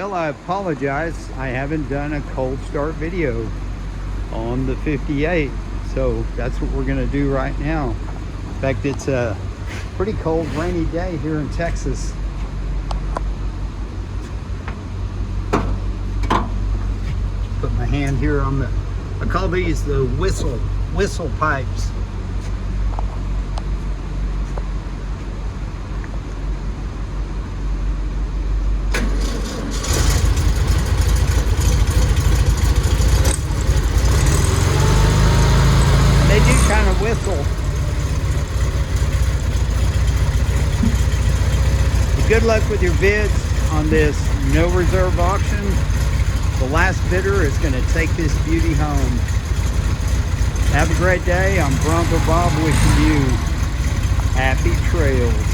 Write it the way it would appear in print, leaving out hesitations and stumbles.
Well, I apologize. I haven't done a cold start video on the 58. So that's what we're going to do right now. In fact, it's a pretty cold, rainy day here in Texas. Put my hand here on the, I call these the whistle pipes. They do kind of whistle. Good luck with your bids on this no reserve auction. The last bidder is going to take this beauty home. Have a great day. I'm Bronco Bob wishing you happy trails.